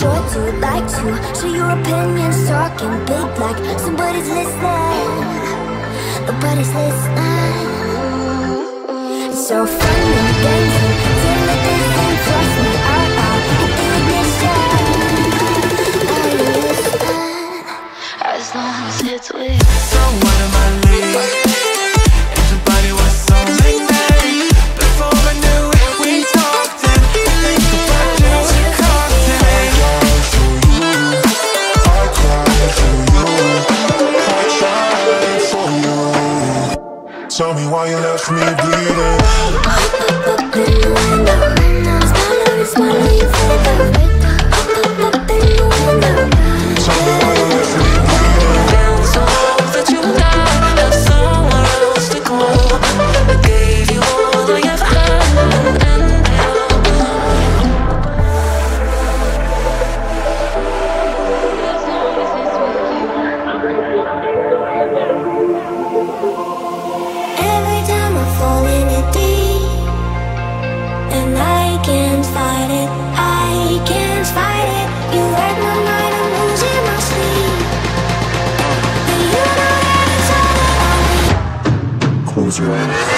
sure to like to share your opinions, talking big like somebody's listening. Nobody's listening. It's so fun and games until it isn't. Trust me, I'll hit the ignition. Are you listening? As long as it's with you. So what am I leaving? Everybody was so magnetic. Before I knew it, we talked and I think about you and cocktail. I cried for you, I tried for you. Tell me why you left me bleeding. Up in the window, smaller, you feel the weight. Up in the window. Tell me why you left me bleeding. Down so low that you died, have somewhere else to go. I gave you all I ever had, and Every time I fall in it deep, and I can't fight it, I can't fight it. You wreck my mind, I'm losing my sleep. But you know that it's all that I need. Close your eyes.